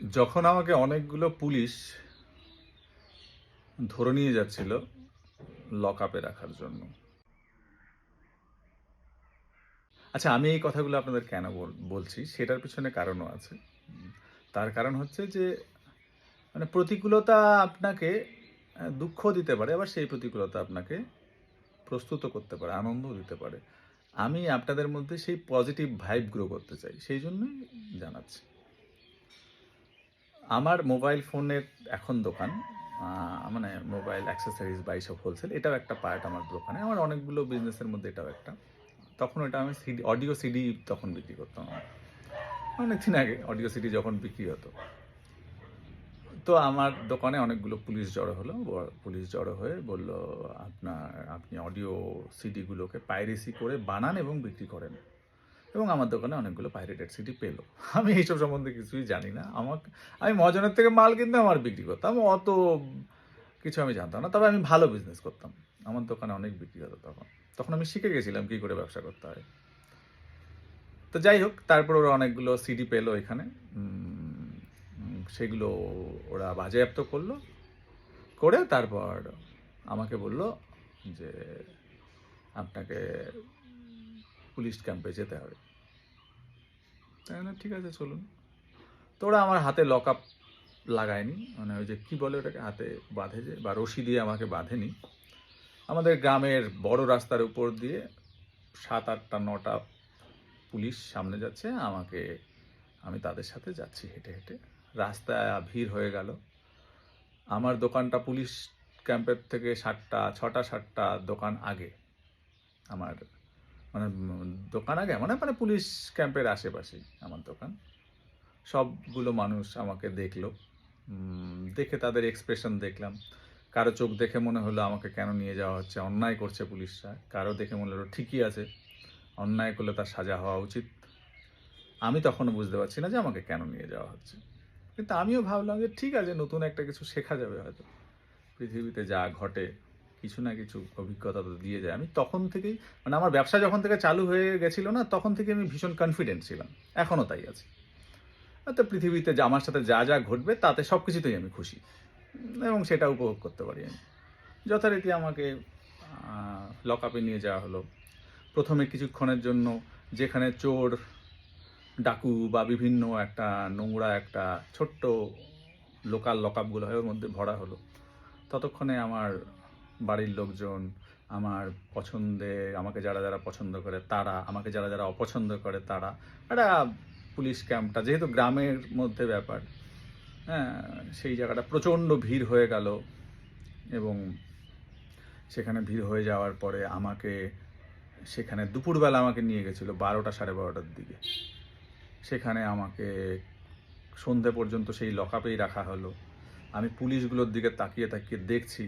যখন আমাকে অনেকগুলো পুলিশ ধরে নিয়ে যাচ্ছিল লক আপে রাখার জন্য। আচ্ছা, আমি এই কথাগুলো আপনাদের কেন বলছি সেটার পিছনে কারণও আছে। তার কারণ হচ্ছে যে মানে প্রতিকূলতা আপনাকে দুঃখ দিতে পারে, আবার সেই প্রতিকূলতা আপনাকে প্রস্তুত করতে পারে, আনন্দও দিতে পারে। আমি আপনাদের মধ্যে সেই পজিটিভ ভাইব গ্রো করতে চাই, সেই জন্যই জানাচ্ছি। আমার মোবাইল ফোনের এখন দোকান, মানে মোবাইল অ্যাক্সেসরিজ বা এইসব হোলসেল, এটাও একটা পার্ট আমার দোকানে। আমার অনেকগুলো বিজনেসের মধ্যে এটাও একটা। তখন ওটা আমি সিডি, অডিও সিডি তখন বিক্রি করতাম আমি। অনেকদিন আগে অডিও সিডি যখন বিক্রি হতো, তো আমার দোকানে অনেকগুলো পুলিশ জড়ো হলো। পুলিশ জড়ো হয়ে বলল, আপনি অডিও সিডিগুলোকে পাইরেসি করে বানান এবং বিক্রি করেন। এবং আমার দোকানে অনেকগুলো পাইরেটেড সিডি পেলো। আমি এইসব সম্বন্ধে কিছুই জানি না। আমি মহাজনের থেকে মাল কিনতাম আর বিক্রি করতাম, অত কিছু আমি জানতাম না। তবে আমি ভালো বিজনেস করতাম, আমার দোকানে অনেক বিক্রি হতো তখন। তখন আমি শিখে গেছিলাম কী করে ব্যবসা করতে হয়। তো যাই হোক, তারপর ওরা অনেকগুলো সিডি পেলো এখানে। সেগুলো ওরা বাজেয়াপ্ত করলো, করে তারপর আমাকে বলল যে আপনাকে পুলিশ ক্যাম্পে যেতে হবে। তাই না, ঠিক আছে চলুন। তো ওরা আমার হাতে লক আপ লাগায়নি, মানে ওই যে কী বলে ওটাকে, হাতে বাঁধে যে, বা রশি দিয়ে আমাকে বাঁধেনি। আমাদের গ্রামের বড় রাস্তার উপর দিয়ে 7, 8টা 9টা পুলিশ সামনে যাচ্ছে, আমি তাদের সাথে যাচ্ছি হেঁটে হেঁটে। রাস্তায় ভিড় হয়ে গেল। আমার দোকানটা পুলিশ ক্যাম্পের থেকে 6টা 7টা দোকান আগে। আমার মানে দোকান আগে মানে মানে পুলিশ ক্যাম্পের আশেপাশেই আমার দোকান। সবগুলো মানুষ আমাকে দেখলো। দেখে তাদের এক্সপ্রেশন দেখলাম। কারো চোখ দেখে মনে হলো আমাকে কেন নিয়ে যাওয়া হচ্ছে, অন্যায় করছে পুলিশরা। কারো দেখে মনে হলো ঠিকই আছে, অন্যায় করলে তার সাজা হওয়া উচিত। আমি তখনও বুঝতে পারছি না যে আমাকে কেন নিয়ে যাওয়া হচ্ছে। কিন্তু আমিও ভাবলাম যে ঠিক আছে, নতুন একটা কিছু শেখা যাবে হয়তো। পৃথিবীতে যা ঘটে কিছু না কিছু অভিজ্ঞতা তো দিয়ে যায়। আমি তখন থেকেই, মানে আমার ব্যবসা যখন থেকে চালু হয়ে গেছিল না, তখন থেকে আমি ভীষণ কনফিডেন্ট ছিলাম, এখনও তাই আছি। তো পৃথিবীতে যা আমার সাথে যা যা ঘটবে তাতে সব কিছুতেই আমি খুশি, এবং সেটা উপভোগ করতে পারি আমি। যথারীতি আমাকে লক আপে নিয়ে যাওয়া হলো। প্রথমে কিছুক্ষণের জন্য যেখানে চোর ডাকু বা বিভিন্ন একটা নোংরা একটা ছোট্ট লোকাল লক আপগুলো হয়, ওর মধ্যে ভরা হলো। ততক্ষণে আমার বাড়ির লোকজন, আমার পছন্দে, আমাকে যারা যারা পছন্দ করে তারা, আমাকে যারা যারা অপছন্দ করে তারা, একটা পুলিশ ক্যাম্পটা যেহেতু গ্রামের মধ্যে ব্যাপার, হ্যাঁ, সেই জায়গাটা প্রচণ্ড ভিড় হয়ে গেল। এবং সেখানে ভিড় হয়ে যাওয়ার পরে সেখানে দুপুরবেলা আমাকে নিয়ে গেছিলো 12টা 12:30টার দিকে। সেখানে আমাকে সন্ধে পর্যন্ত সেই লক আপেই রাখা হলো। আমি পুলিশগুলোর দিকে তাকিয়ে তাকিয়ে দেখছি।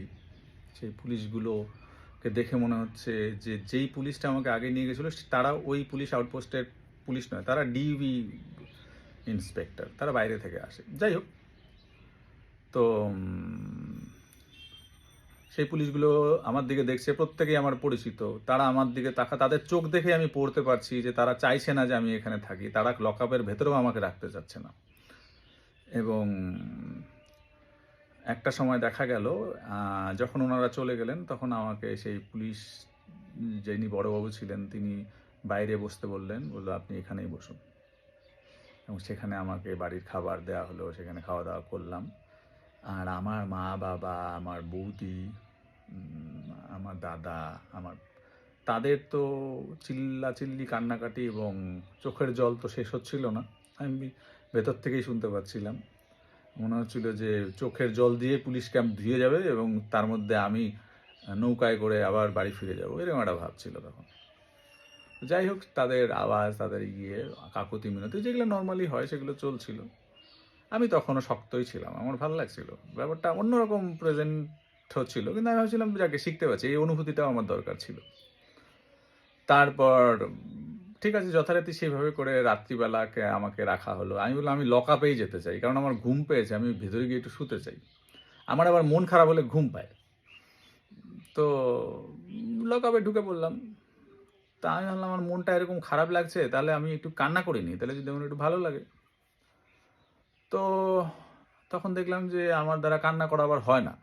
সেই পুলিশগুলোকে দেখে মনে হচ্ছে যে যেই পুলিশটা আমাকে আগে নিয়ে গেছিলো তারা ওই পুলিশ আউটপোস্টের পুলিশ নয়, তারা ডিবি ইন্সপেক্টর, তারা বাইরে থেকে আসে। যাই হোক, তো সেই পুলিশগুলো আমার দিকে দেখছে, প্রত্যেকেই আমার পরিচিত। তারা আমার দিকে তাদের চোখ দেখে আমি পড়তে পারছি যে তারা চাইছে না যে আমি এখানে থাকি, তারা লক আপের ভেতরেও আমাকে রাখতে চাচ্ছে না। এবং একটা সময় দেখা গেল, যখন ওনারা চলে গেলেন তখন আমাকে সেই পুলিশ, যিনি বড়বাবু ছিলেন, তিনি বাইরে বসতে বললেন, বললো আপনি এখানেই বসুন। এবং সেখানে আমাকে বাড়ির খাবার দেওয়া হলো, সেখানে খাওয়া দাওয়া করলাম। আর আমার মা বাবা, আমার বৌদি, আমার দাদা, তাদের তো চিল্লাচিল্লি, কান্নাকাটি এবং চোখের জল তো শেষ হচ্ছিল না। আমি ভেতর থেকেই শুনতে পাচ্ছিলাম। মনে হচ্ছিল যে চোখের জল দিয়ে পুলিশ ক্যাম্প ধুয়ে যাবে এবং তার মধ্যে আমি নৌকায় করে আবার বাড়ি ফিরে যাবো, এরকম একটা ভাব ছিল তখন। যাই হোক, তাদের আওয়াজ, তাদের কাকুতি মিনতি যেগুলো নর্মালি হয় সেগুলো চলছিল। আমি তখনও শক্তই ছিলাম, আমার ভালো লাগছিল ব্যাপারটা, অন্যরকম প্রেজেন্ট হচ্ছিল। কিন্তু আমি ভাবছিলাম যাকে শিখতে পারছি, এই অনুভূতিটাও আমার দরকার ছিল। তারপর ঠিক আছে, যথারীতি সেইভাবে করে রাত্রিবেলাকে আমাকে রাখা হলো। আমি বললাম আমি লক আপেই যেতে চাই, কারণ আমার ঘুম পেয়েছে, আমি ভেতরে গিয়ে একটু শুতে চাই। আমার আবার মন খারাপ হলে ঘুম পায়। তো লক আপে ঢুকে পড়লাম। তা আমি ভাবলাম আমার মনটা এরকম খারাপ লাগছে, তাহলে আমি একটু কান্না করে নিই, তাহলে যদি আমার একটু ভালো লাগে। তো তখন দেখলাম যে আমার দ্বারা কান্না করা আবার হয় না।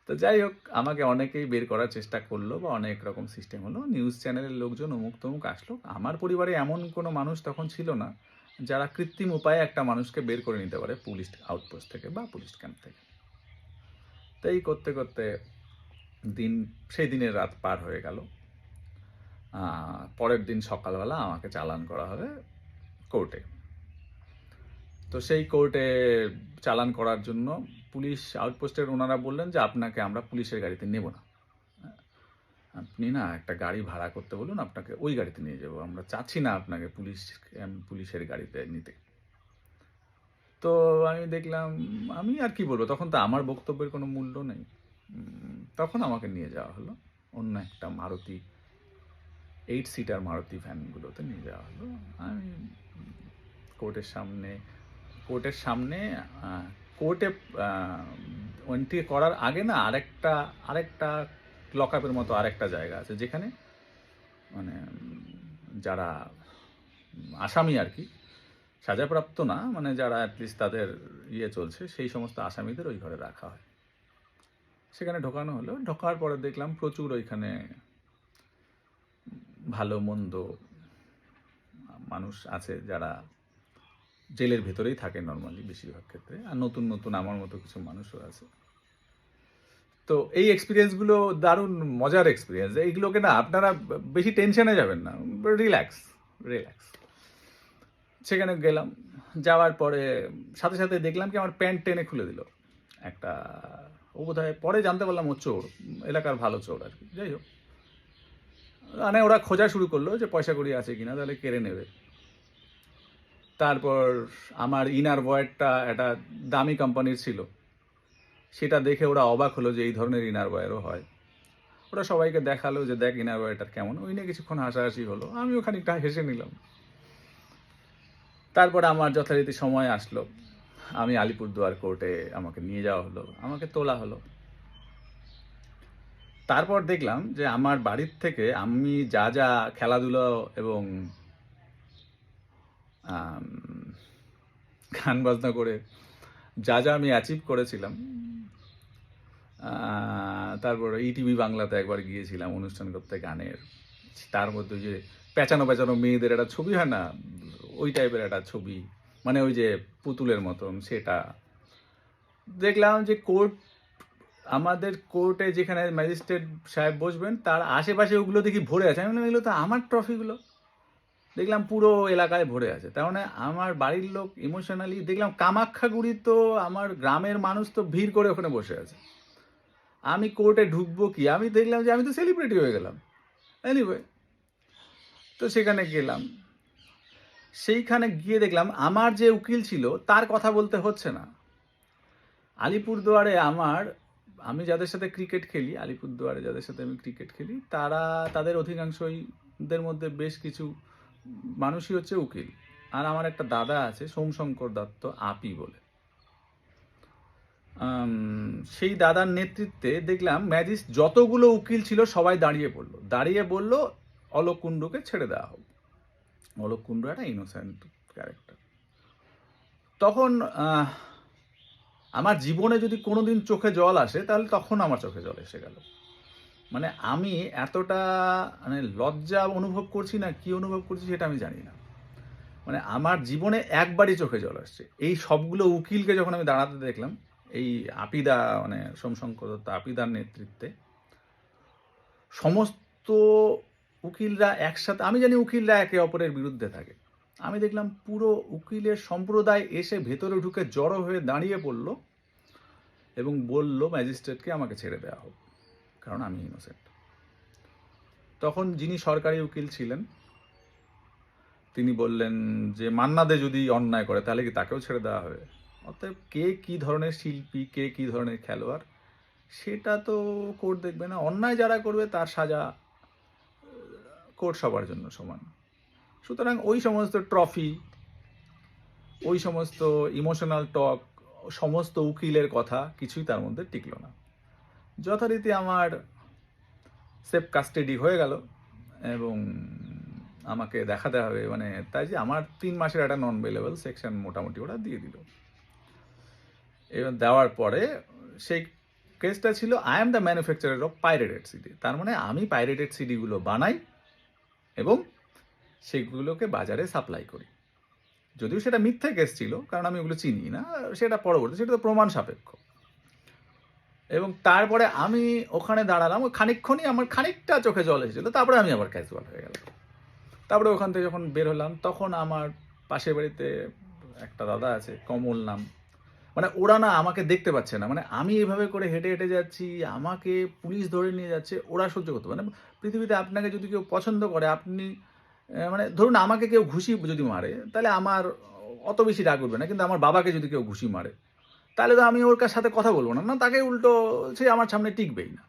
তো যাই হোক, আমাকে অনেকেই বের করার চেষ্টা করলো বা অনেক রকম সিস্টেম হলো। নিউজ চ্যানেলের লোকজন অমুক-তমুক আসলো। আমার পরিবারে এমন কোনো মানুষ তখন ছিল না, যারা কৃত্রিম উপায়ে একটা মানুষকে বের করে নিতে পারে পুলিশ আউটপোস্ট থেকে বা পুলিশ ক্যাম্প থেকে। তো এই করতে, করতে সেই দিনের রাত পার হয়ে গেল। পরের দিন সকালবেলা আমাকে চালান করা হবে কোর্টে। তো সেই কোর্টে চালান করার জন্য পুলিশ আউটপোস্টের ওনারা বললেন যে আপনাকে আমরা পুলিশের গাড়িতে নেব না। আপনি না একটা গাড়ি ভাড়া করতে বলুন, আপনাকে ওই গাড়িতে নিয়ে যাব। আমরা চাচ্ছি না আপনাকে পুলিশের গাড়িতে নিতে। তো আমি দেখলাম, আমি আর কি বলবো, তখন তো আমার বক্তব্যের কোনো মূল্য নেই। তখন আমাকে নিয়ে যাওয়া হলো অন্য একটা মারুতি 8 সিটার মারুতি ভ্যানগুলোতে নিয়ে যাওয়া হলো। আমি কোর্টের সামনে কোর্টে এন্ট্রি করার আগে না আরেকটা লকআপের মতো আরেকটা জায়গা আছে, যেখানে মানে যারা আসামি আর কি, সাজাপ্রাপ্ত না, মানে যারা অ্যাটলিস্ট তাদের চলছে, সেই সমস্ত আসামিদের ওই ঘরে রাখা হয়। সেখানে ঢোকানো হলো। ঢোকার পরে দেখলাম প্রচুর ওইখানে ভালো মন্দ মানুষ আছে, যারা জেলের ভেতরেই থাকে নর্মালি বেশিরভাগ ক্ষেত্রে, আর নতুন নতুন আমার মতো কিছু মানুষও আছে। তো এই এক্সপিরিয়েন্সগুলো দারুণ মজার এক্সপিরিয়েন্স। এইগুলোকে না আপনারা বেশি টেনশনে যাবেন না, রিল্যাক্স। সেখানে গেলাম, যাওয়ার পরে সাথে সাথে দেখলাম কি আমার প্যান্ট টেনে খুলে দিল একটা। ও বোধহয় পরে জানতে পারলাম ও চোর, এলাকার ভালো চোর আর কি। যাই হোক, মানে ওরা খোঁজা শুরু করলো যে পয়সা কড়ি আছে কিনা, তাহলে কেড়ে নেবে। তারপর আমার ইনার ওয়্যারটা একটা দামি কোম্পানির ছিল, সেটা দেখে ওরা অবাক হলো যে এই ধরনের ইনার ওয়্যারও হয়। ওরা সবাইকে দেখালো যে দেখ ইনার ওয়্যারটার কেমন। ওই নিয়ে কিছুক্ষণ হাসাহাসি হলো, আমিও খানিকটা হেসে নিলাম। তারপর আমার যথারীতি সময় আসলো, আমি আলিপুরদুয়ার কোর্টে আমাকে নিয়ে যাওয়া হলো, আমাকে তোলা হলো। তারপর দেখলাম যে আমার বাড়ির থেকে আমি যা যা খেলাধুলো এবং গান বাজনা করে যা যা আমি অ্যাচিভ করেছিলাম, তারপর ইটিভি বাংলাতে একবার গিয়েছিলাম অনুষ্ঠান করতে গানের। তার মধ্যে যে পেঁচানো মেয়েদের একটা ছবি হয় না, ওই টাইপের একটা ছবি, মানে ওই যে পুতুলের মতন, সেটা দেখলাম যে আমাদের কোর্টে যেখানে ম্যাজিস্ট্রেট সাহেব বসবেন তার আশেপাশে ওগুলো দেখি ভরে আছে। আমি বললাম এগুলো তো আমার ট্রফিগুলো। দেখলাম পুরো এলাকায় ভরে আছে। তার মানে আমার বাড়ির লোক ইমোশনালি, দেখলাম কামাখ্যাগুড়ি তো আমার গ্রামের মানুষ তো ভিড় করে ওখানে বসে আছে। আমি কোর্টে ঢুকবো কি, আমি দেখলাম যে আমি তো সেলিব্রিটি হয়ে গেলাম। এনিওয়ে, তো সেখানে গেলাম। সেইখানে গিয়ে দেখলাম আমার যে উকিল ছিল তার কথা বলতে হচ্ছে না। আলিপুরদুয়ারে আমি যাদের সাথে ক্রিকেট খেলি, আলিপুরদুয়ারে যাদের সাথে আমি ক্রিকেট খেলি, তাদের অধিকাংশইদের মধ্যে বেশ কিছু মানুষই হচ্ছে উকিল। আর আমার একটা দাদা আছে, সোমশঙ্কর দত্ত আপি বলে। সেই দাদার নেতৃত্বে দেখলাম যতগুলো উকিল ছিল সবাই দাঁড়িয়ে বলল অলোক কুণ্ডুকে ছেড়ে দেওয়া হোক। অলোক কুণ্ডু একটা ইনোসেন্ট ক্যারেক্টার। তখন আমার জীবনে যদি কোনোদিন চোখে জল আসে, তাহলে তখন আমার চোখে জল এসে গেল। মানে আমি এতটা লজ্জা অনুভব করছি না, কি অনুভব করছি সেটা আমি জানি না। মানে আমার জীবনে একবারই চোখে জল আসছে। এই সবগুলো উকিলকে যখন আমি দাঁড়াতে দেখলাম, এই আপিদা মানে সোমশঙ্কর দত্ত আপিদার নেতৃত্বে সমস্ত উকিলরা একসাথে, আমি জানি উকিলরা একে অপরের বিরুদ্ধে থাকে, আমি দেখলাম পুরো উকিলের সম্প্রদায় এসে ভেতরে ঢুকে জড়ো হয়ে দাঁড়িয়ে পড়ল এবং বলল ম্যাজিস্ট্রেটকে আমাকে ছেড়ে দেওয়া হোক, কারণ আমি ইনোসেন্ট। তখন যিনি সরকারি উকিল ছিলেন তিনি বললেন যে মান্না দে যদি অন্যায় করে তাহলে কি তাকেও ছেড়ে দেওয়া হবে? অতএব কে কি ধরনের শিল্পী, কে কি ধরনের খেলোয়াড়, সেটা তো কোর্ট দেখবে না। অন্যায় যারা করবে তার সাজা কোর্ট সবার জন্য সমান। সুতরাং ওই সমস্ত ট্রফি, ওই সমস্ত ইমোশনাল টক, সমস্ত উকিলের কথা কিছুই তার মধ্যে টিকলো না। যথারীতি আমার সেফ কাস্টাডি হয়ে গেল এবং আমাকে দেখাতে হবে, মানে তাই যে আমার 3 মাসের একটা নন বেলেবল সেকশন মোটামুটি ওরা দিয়ে দিল। এবার দেওয়ার পরে সেই কেসটা ছিল I am the manufacturer of pirated CD. তার মানে আমি পাইরেটেড সিডিগুলো বানাই এবং সেগুলোকে বাজারে সাপ্লাই করি। যদিও সেটা মিথ্যা কেস ছিল, কারণ আমি ওগুলো চিনি না, সেটা পরবর্তী, সেটা তো প্রমাণ সাপেক্ষ। এবং তারপরে আমি ওখানে দাঁড়ালাম, ওই খানিকক্ষণই আমার খানিকটা চোখে জল এসেছিল, তারপরে আমি আবার ক্যাজুয়াল হয়ে গেলাম। তারপরে ওখান থেকে যখন বের হলাম, তখন আমার পাশের বাড়িতে একটা দাদা আছে, কমল নাম, মানে ওরা না আমাকে দেখতে পাচ্ছে না, মানে আমি এভাবে করে হেঁটে হেঁটে যাচ্ছি, আমাকে পুলিশ ধরে নিয়ে যাচ্ছে, ওরা সহ্য করতে পারে না। পৃথিবীতে আপনাকে যদি কেউ পছন্দ করে, আপনি মানে ধরুন আমাকে কেউ ঘুষি যদি মারে, তাহলে আমার অত বেশি রাগ উঠবে না, কিন্তু আমার বাবাকে যদি কেউ ঘুষি মারে, তাহলে তো আমি ওর সাথে কথা বলবো না, না তাকে উল্টো সে আমার সামনে টিকবেই না।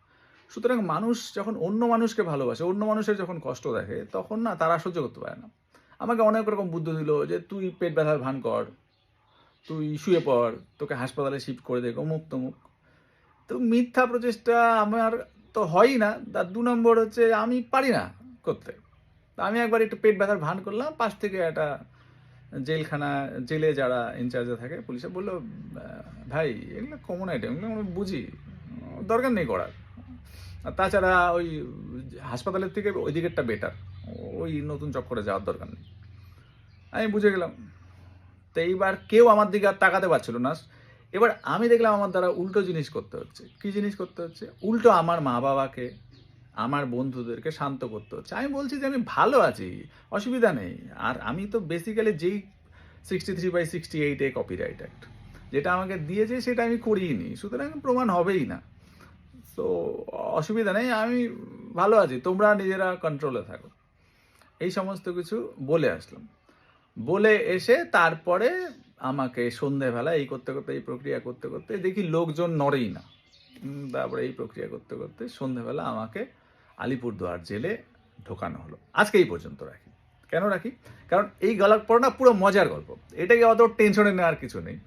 সুতরাং মানুষ যখন অন্য মানুষকে ভালোবাসে, অন্য মানুষের যখন কষ্ট দেখে, তখন না তারা সহ্য করতে পারে না। আমাকে অনেক রকম বুদ্ধি দিল যে তুই পেট ব্যথার ভান কর, তুই শুয়ে পড়, তোকে হাসপাতালে শিফট করে দেখ, অমুক তমুক। তো মিথ্যা প্রচেষ্টা আমার তো হয়ই না, তার 2 নম্বর হচ্ছে আমি পারি না করতে। তা আমি একবার একটু পেট ব্যথার ভান করলাম, পাশ থেকে একটা জেলে যারা ইনচার্জে থাকে পুলিশে বললো, ভাই এগুলো কমন আইটেম, এগুলো আমরা বুঝি, দরকার নেই করার। আর তাছাড়া ওই হাসপাতালের থেকে ওই দিকেরটা বেটার, ওই নতুন চক্করে যাওয়ার দরকার নেই। আমি বুঝে গেলাম। তো এইবার কেউ আমার দিকে আর তাকাতে পারছিল না। এবার আমি দেখলাম আমার দ্বারা উল্টো জিনিস করতে হচ্ছে। কি জিনিস করতে হচ্ছে? উল্টো আমার মা বাবাকে, আমার বন্ধুদেরকে শান্ত করতে হচ্ছে। আমি বলছি যে আমি ভালো আছি, অসুবিধা নেই। আর আমি তো বেসিক্যালি যেই 63/68 কপিরাইট অ্যাক্ট যেটা আমাকে দিয়েছে সেটা আমি করিনি, সুতরাং প্রমাণ হবেই না। তো অসুবিধা নেই, আমি ভালো আছি, তোমরা নিজেরা কন্ট্রোলে থাকো। এই সমস্ত কিছু বলে আসলাম। বলে এসে তারপরে আমাকে সন্ধেবেলা এই করতে করতে, এই প্রক্রিয়া করতে করতে দেখি লোকজন নড়েই না। তারপরে এই প্রক্রিয়া করতে করতে সন্ধেবেলা আমাকে আলিপুরদুয়ার জেলে ঢোকানো হলো। আজকে এই পর্যন্ত রাখি। কেন রাখি? কারণ এই গল্প না পুরো মজার গল্প, এটাকে অত টেনশনে নেওয়ার কিছু নেই।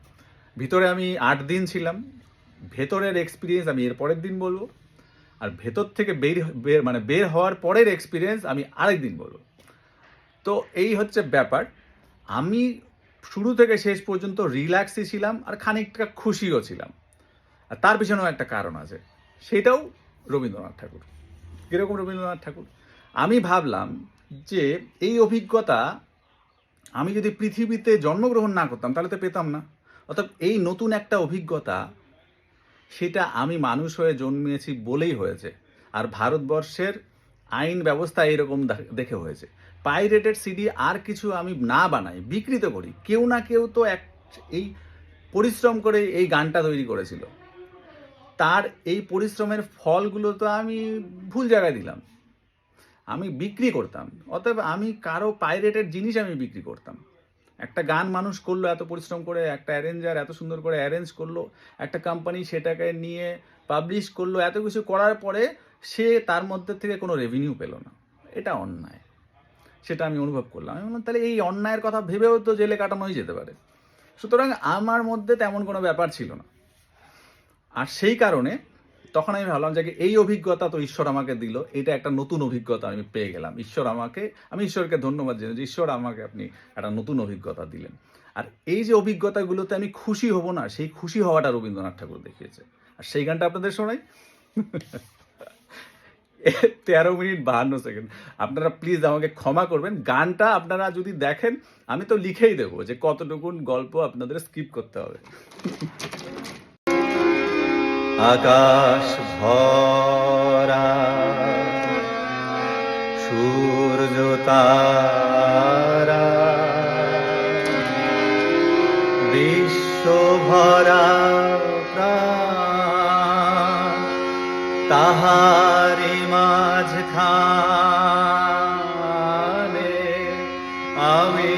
ভিতরে আমি 8 দিন ছিলাম, ভেতরের এক্সপিরিয়েন্স আমি এর পরের দিন বলবো, আর ভেতর থেকে বের হওয়ার পরের এক্সপিরিয়েন্স আমি আরেক দিন বলবো। তো এই হচ্ছে ব্যাপার। আমি শুরু থেকে শেষ পর্যন্ত রিল্যাক্সই ছিলাম, আর খানিকটা খুশিও ছিলাম। আর তার পিছনেও একটা কারণ আছে, সেটাও রবীন্দ্রনাথ ঠাকুর। কীরকম রবীন্দ্রনাথ ঠাকুর? আমি ভাবলাম যে এই অভিজ্ঞতা আমি যদি পৃথিবীতে জন্মগ্রহণ না করতাম তাহলে তো পেতাম না। অর্থাৎ এই নতুন একটা অভিজ্ঞতা, সেটা আমি মানুষ হয়ে জন্মিয়েছি বলেই হয়েছে। আর ভারতবর্ষের আইন ব্যবস্থা এইরকম দেখে হয়েছে। পাইরেটেড সিডি আর কিছু আমি না বানাই, বিকৃত করি, কেউ না কেউ তো এই পরিশ্রম করে এই গানটা তৈরি করেছিল, তার এই পরিশ্রমের ফলগুলো তো আমি ভুল জায়গায় দিলাম, আমি বিক্রি করতাম। অতএব আমি কারো পাইরেটেড জিনিস আমি বিক্রি করতাম। একটা গান মানুষ করলো এত পরিশ্রম করে, একটা অ্যারেঞ্জার এত সুন্দর করে অ্যারেঞ্জ করলো, একটা কোম্পানি সেটাকে নিয়ে পাবলিশ করলো, এত কিছু করার পরে সে তার মধ্যে থেকে কোনো রেভিনিউ পেল না, এটা অন্যায়। সেটা আমি অনুভব করলাম। আমি বললাম তাহলে এই অন্যায়ের কথা ভেবেও তো জেলে কাটানোই যেতে পারে। সুতরাং আমার মধ্যে তেমন কোনো ব্যাপার ছিল না। আর সেই কারণে তখন আমি ভাবলাম যে এই অভিজ্ঞতা তো ঈশ্বর আমাকে দিল, এটা একটা নতুন অভিজ্ঞতা আমি পেয়ে গেলাম। আমি ঈশ্বরকে ধন্যবাদ জানাই যে ঈশ্বর আমাকে আপনি একটা নতুন অভিজ্ঞতা দিলেন। আর এই যে অভিজ্ঞতাগুলোতে আমি খুশি হব না, সেই খুশি হওয়াটা রবীন্দ্রনাথ ঠাকুর দেখিয়েছে। আর সেই গানটা আপনাদের শোনাই। 13 মিনিট 52 সেকেন্ড। আপনারা প্লিজ আমাকে ক্ষমা করবেন। গানটা আপনারা যদি দেখেন, আমি তো লিখেই দেবো যে কতটুকুন গল্প আপনাদের স্কিপ করতে হবে। আকাশ ভরা সূর্য তারা, বিশ্ব ভরা প্রাণ, তাহারি মাঝখানে আমি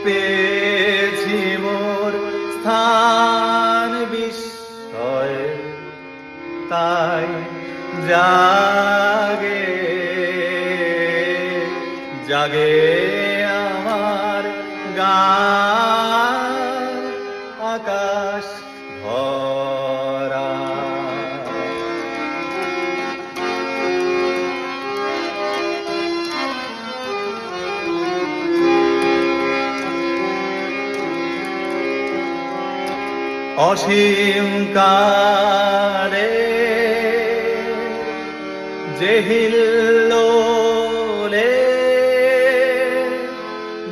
পেয়েছি মোর স্থান বিস্ময়ে, তাই জাগে আমার গান, আকাশ ভরা। অসীম কালে যে হিল্লোলে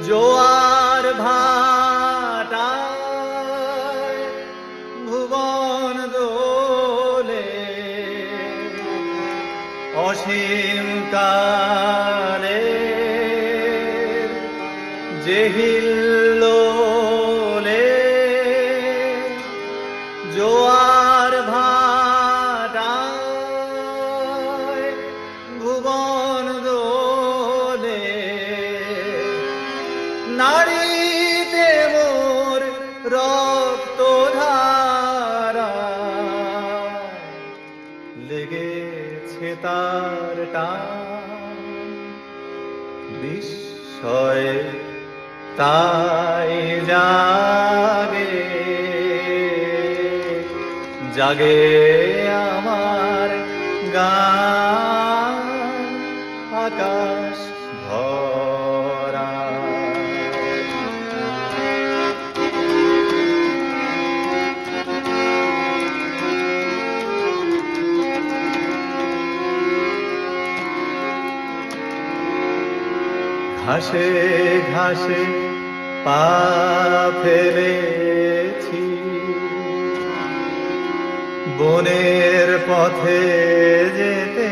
জোয়ার ভাটায় ভুবন দোলে, অসীম কালে যে হিল্লোলে জোয়ার ভাটায় ভুবন দোলে, নারীতে মোর রক্ত ধারা লেগেছে তার টান, বিস্ময়ে তাই জাগে জাগে আমার গান আকাশ ভরা। ঘাসে ঘাসে পা ফেলেছি, বনের পথে যেতে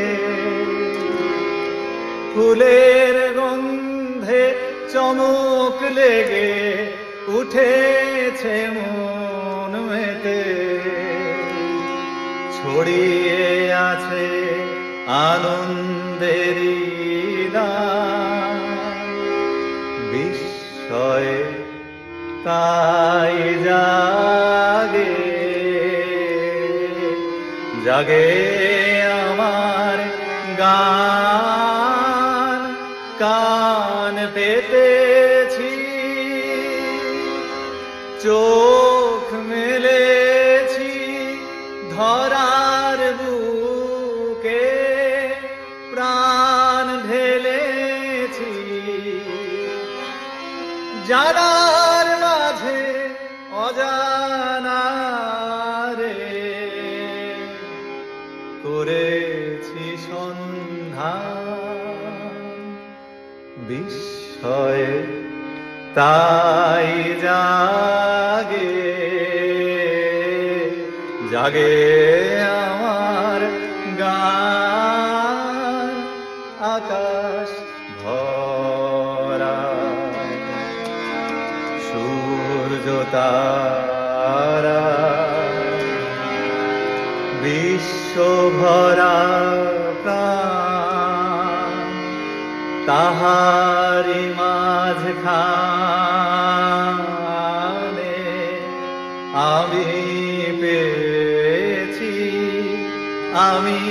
ফুলের গন্ধে চমক লেগে উঠেছে মন মেতে, ছড়িয়ে আছে আনন্দেরই গান, বিস্ময়ে তাই জাগে জাগে আমার গান, কান পেতেছি চোখ মেলেছি ধরার বুকে, প্রাণ ঢেলেছি জানার মাঝে অজানা রে, করেছি সন্ধান, বিস্ময়ে তাই জাগে জাগে আমার গান আকাশ ভরা। সূর্য তারা বিশ্ব ভরা প্রাণ, তাহারি মাঝখানে আমি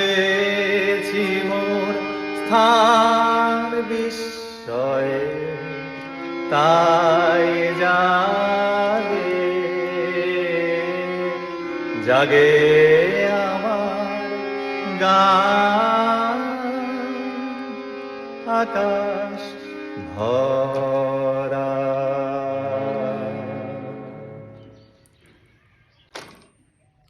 পেয়েছি মোর স্থান, বিস্ময়ে তাই জাগে জাগে আমার গান আকাশ ভরা।